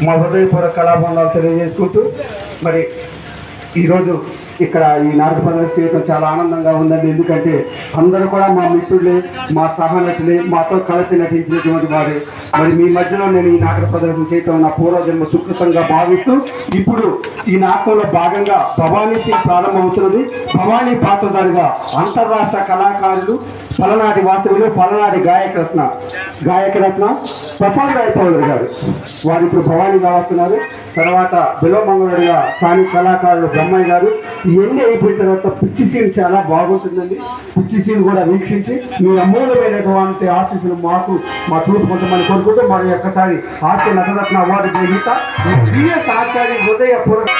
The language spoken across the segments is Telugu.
మా హృదయపూర్వక కళాబంధాలు తెలియజేసుకుంటూ మరి ఈరోజు ఇక్కడ ఈ నాటక ప్రదర్శన చేయడం చాలా ఆనందంగా ఉందండి. ఎందుకంటే అందరూ కూడా మా మిత్రులే, మా సహనటులే, మాతో కలిసి నటించినటువంటి వారే. మరి మీ మధ్యలో నేను ఈ నాటక ప్రదర్శన చేయటం నా పూర్వజన్మ సుకృతంగా భావిస్తూ ఇప్పుడు ఈ నాటకంలో భాగంగా భవానీ సింగ్ ప్రారంభమవుతున్నది. భవానీ పాత్రధారిగా అంతర్రాష్ట్ర కళాకారులు, పలనాటి వాస్తవులు, పలనాటి గాయకరత్న ప్రసాద్ రాయ్ చౌదరి గారు వారు ఇప్పుడు భవానీగా వస్తున్నారు. తర్వాత బిలోమంగళుడిగా స్థానిక కళాకారులు బ్రహ్మయ్య గారు. ఇవన్నీ అయిపోయిన తర్వాత పిచ్చి సీన్ చాలా బాగుంటుందండి. పిచ్చి సీన్ కూడా వీక్షించి మీ అమూల్యమైనటువంటి ఆశీస్సులు మాకు మా తూర్పు కొంతమంది కోరుకుంటూ మరి ఒక్కసారి హాస్య నటరత్న అవార్డు గ్రహీత బిఎస్ ఆచార్య హృదయపూర్వక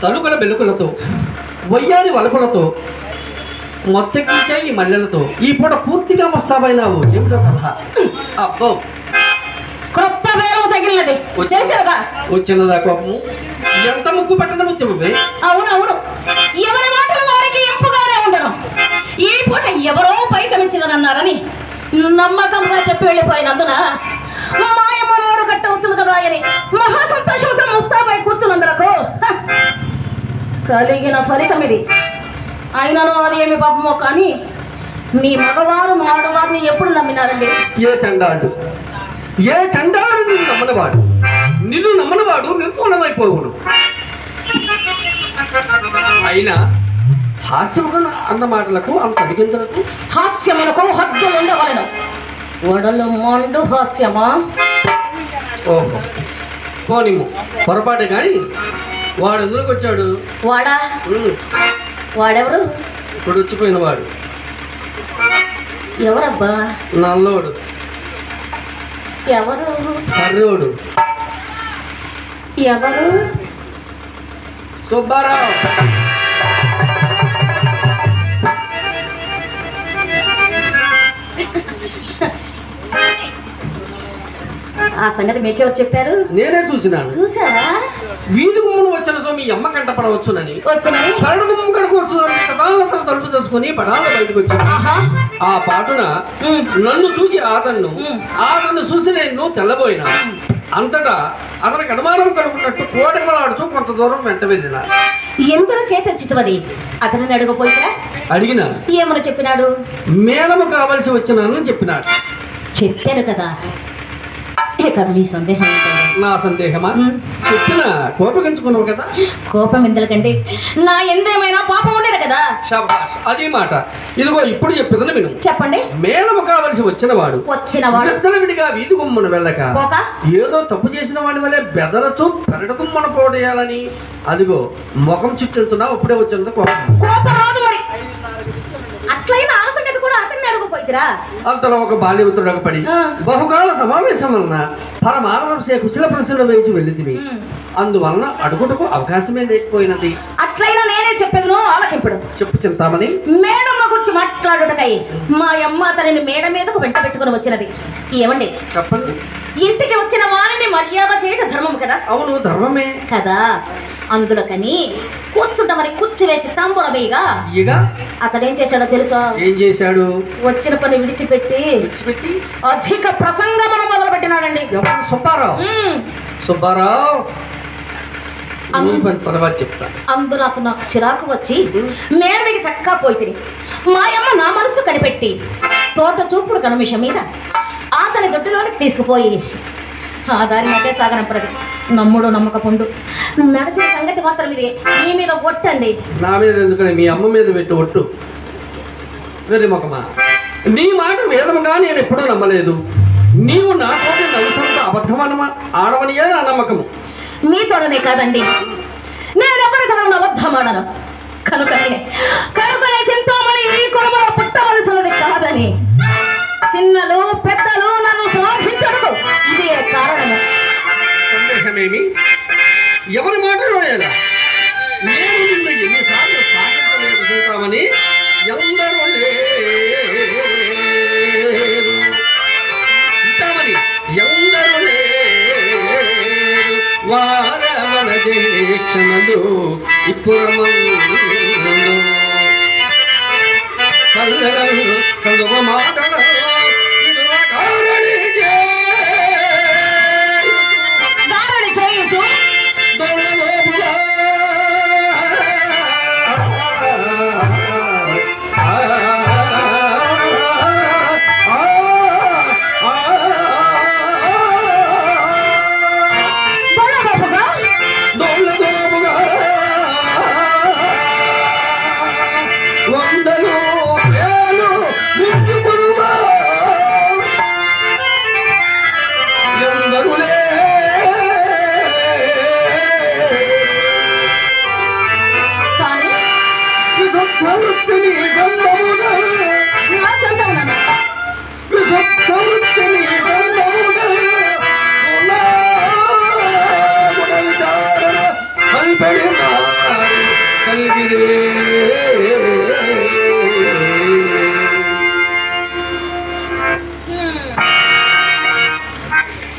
తలుకల బెలుకులతో వయ్యారి వలపులతో మొత్తెక్కించే ఈ మల్లెలతో ఈ పూట పూర్తిగా మస్తాబైనావు. ఏమిటో కథ? అబ్బో క్రొత్త వేలం తగిలినది తెలిసినదా? వచ్చినదా కోపము? ఎంత ముక్కు పట్టడం వచ్చే? అవునవును, ఎవరి మాటలు వారికి ఎంపుగానే ఉండడం. ఈ పూట ఎవరో పైకమిచ్చిదనన్నారని నమ్మకంగా చెప్పి వెళ్ళిపోయినందున మాయమనోరు కట్టవచ్చును కదా అని మహా సంతోషంతో ముస్తాబై కూర్చున్నందులకు కలిగిన ఫలితం ఇది. అయినను అది ఏమి పాపమో కానీ మీ మగవారు మా ఆడవారిని ఎప్పుడు నమ్మినారండి? ఏ చండాడు నిన్ను నమ్మనవాడు, నిన్ను నమ్మనవాడు నిర్మూలమైపోవును. అయినా హాస్యముగా అన్న మాటలకు అంత అడిగిందలకు హాస్యమునకు హద్దులు ఉండవలను. వడలు మండు హాస్యమా? ఓహో, పోనిమ్ము పొరపాటే కానీ వాడు ఎందుకు వచ్చాడు? వాడా? వాడెవరు? ఇప్పుడు వచ్చిపోయిన వాడు. ఎవరబ్బా? నల్లోడు. ఎవరు కర్రోడు ఎవరు సుబ్బారావు. ఆ సంగతి మీకెవరు చెప్పారు? నేనే చూసినాను. చూసారా? వీధి గుమ్మను వచ్చిన సో మీ అమ్మ కంట పడవచ్చునని వచ్చినాయి. పరడు గుమ్మం కడుకు వచ్చు సదాలతలు తలుపు చేసుకుని పడాల బయటకు వచ్చాను. ఆహా. ఆ పాటున ఉమ్. నన్ను చూసి ఆతన్ను ఉమ్. ఆతన్ను చూసి నేను తెల్లబోయినా. అంతటా అతనికి అనుమానం కలుగున్నట్టు కోడమలాడుతూ కొంత దూరం వెంట వెళ్ళిన. ఎందులకే తెచ్చితవది? అతనిని అడగపోయితే అడిగిన ఏమని చెప్పినాడు? మేళము కావలసి వచ్చినానని చెప్పినాడు. చెప్పాను కదా. ఇక మీ సందేహం ఏంటండి? నా సందేహమా? ఉమ్. చెప్పిన కోపగించుకున్నావు కదా. కోపం ఎందుకంటే నా ఎందేమైనా పాపం ఉండేది కదా. శభాష్, అది మాట. ఇదిగో ఇప్పుడు చెప్పేదని విను. చెప్పండి. మేళము కావలసి వచ్చినవాడు విడిగా వీధి గుమ్మను వెళ్ళక పోక ఏదో తప్పు చేసిన వాడి వల్లే బెదరచు పెరడు గుమ్మను పోడేయాలని అదిగో ముఖం చుట్టెళ్తున్నా అప్పుడే వచ్చినంత కోపం. కోపం రాదు మరి. అట్లయినా ఆ సంగతి కూడా అతన్ని అడగపోయిరా. అంతలో ఒక బాల్యమిత్రుడు పడి ఆ. బహుకాల సమావేశం వలన పరమానందం కుశల ప్రశ్నలు వేయించి వెళ్ళితివి. ఉమ్. అందువలన అడుగుటకు అవకాశమే లేకపోయినది. అట్లయినా నేనే చెప్పేది ఆలకింపుడు. చెప్పు చింతామణి. మేడమ్మ గురించి మాట్లాడుటకై మా అమ్మ అతనిని మేడ మీదకు వెంట పెట్టుకుని వచ్చినది. ఏమండి? చెప్పండి. ఇంటికి వచ్చిన వారిని మర్యాద చేయడం ధర్మం కదా. అవును, ధర్మమే కదా. అందులోకని కూర్చుంట మరి కుర్చీ వేసి తాంబూల వేయగా ఇక అతడేం చేశాడో తెలుసా? ఏం చేశాడు? వచ్చిన పని విడిచిపెట్టి అధిక ప్రసంగమనం మొదలు పెట్టినాడండి. ఎవరు? సుబ్బారావు. సుబ్బారావు తర్వాత చెప్తా. అందులో అతను నాకు చిరాకు వచ్చి మేడవికి చక్కా పోయి తిని మా అమ్మ నా మనసు కనిపెట్టి తోట చూపుడు కనుమిషం మీద అతని దొడ్డిలోనికి తీసుకుపోయి ఆ దారి మధ్య సాగనంపరది. నమ్ముడు నమ్మకపుండు నడిచిన సంగతి మాత్రం ఇది మీ మీద ఒట్టండి. నా మీద ఎందుకని మీ అమ్మ మీద పెట్టి ఒట్టు. వెర్రి మొకమా, నీ మాట వేదముగా నేను ఎప్పుడూ నమ్మలేదు. నీవు నా తోటి నలుసంత అబద్ధమనమా ఆడవనియే నా నమ్మకము. మీతోడనే కాదండి, నేనెవరి తన అబద్ధమాడను. కనుకనే చింతామణి ఈ కులములో పుట్టవలసినది కాదని చిన్నలు పెద్దలు నన్ను శ్లాఘించడు. ఇదే కారణము. సందేహమేమి? ఎవరి మాట వేయాలా? నేను నిన్ను ఎన్నిసార్లు సాగించలేదు చూద్దామని ఎందరూ లేరు. చింతామణి ఎందరూ లేరు. వారవన దీక్షణలు ఇప్పురమందు కలువ మాటలు దారుడి చేయుచు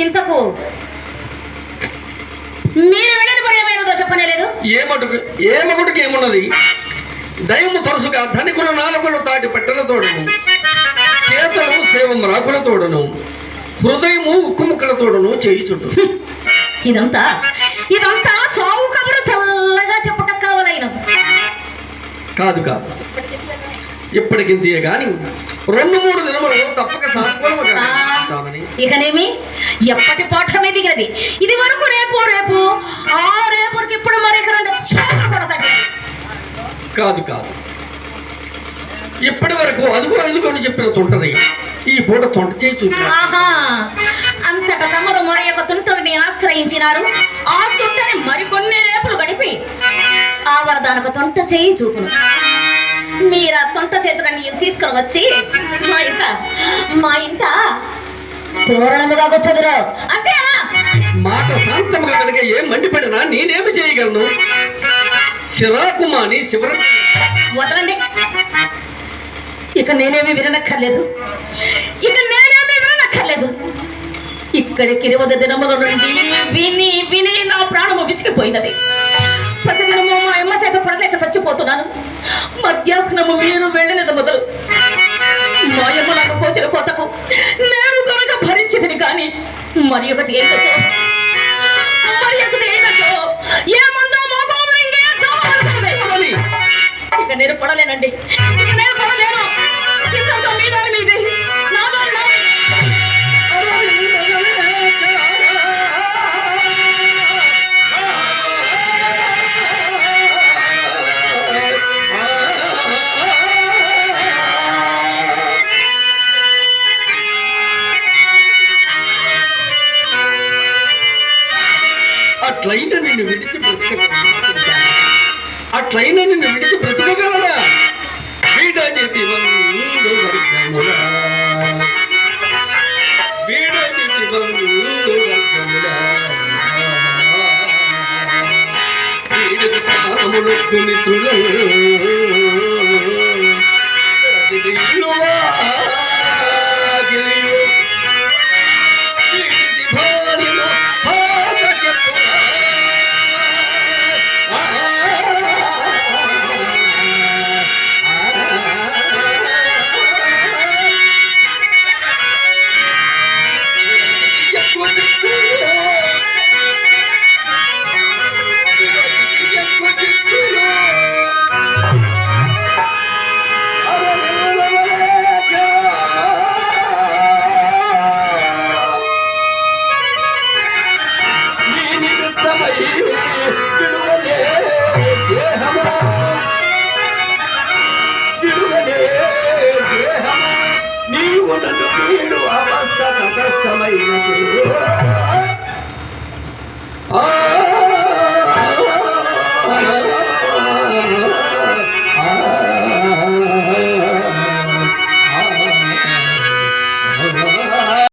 ఇంతకు మీరు వెళ్ళని పని ఏమైనదో చెప్పనేలేదు. ఏమొకటికి ఏమున్నది? దైవము తరచుగా ధనికుల నాలుగులు తాటి పెట్టలతోడను, చేతలు సేవం రాకులతోడను, హృదయము ఉక్కు ముక్కలతోడను చేయుచుండు. ఇదంతా చావు కబురు చల్లగా చెప్పుటం కావాలైన కాదు కాదు. ఇప్పటికింతే గాని 2-3 దినములు తప్పక సానుకూలమని. ఇకనేమి ఎప్పటి పాఠమే దిగది. ఇది వరకు రేపు ఆ రేపుకి ఇప్పుడు మరి కాదు కాదు. ఇప్పటి వరకు అదుకొని చెప్పిన తొంటది ఈ పూట తొంట చేయి చూపి. అంతటా తమరు మరి ఒక తుంటని ఆశ్రయించినారు. ఆ తుంటని మరికొన్ని రేపులు గడిపి ఆ వరదానకు తొంట చేయి చూపును. మీరు ఆ తొంట చేతులని తీసుకొని వచ్చి మా ఇంట పూర్ణముగా కూర్చోదురు అంతేనా? మాట శాంతముగా కనుక ఏం మండిపడినా నేనేమి చేయగలను? శిరాకుమాని శివరత్న వదలండి. ఇక నేనేమి వినక్కర్లేదు. ఇక్కడికి 20 దినముల నుండి విని విని నా ప్రాణము విసిగిపోయినది. ప్రతిదినము మా అమ్మ చేత పడలేక చచ్చిపోతున్నాను. మధ్యాహ్నము మీరు వెళ్ళినది మొదలు మా అమ్మ నాకు కోసిన కోతకు నేను కనుక భరించింది. కానీ మరి ఒకటి ఏంటో ఏమందో ఇక నేను పడలేనండి. ఇక నేను పడలేను. ఇంతతో మీ దాని మీది నా దాని నాది. అట్లయినా నిన్ను విడిచి బ్రతకగలరా? అట్లయినా నిన్ను విడిచి బ్రతకగలరా? వీడజితి వందు వర్గములా, వీడజితి వందు వర్గములా, వీడికి సమానములొద్దు మిత్రులు, నీవు నన్ను వీడు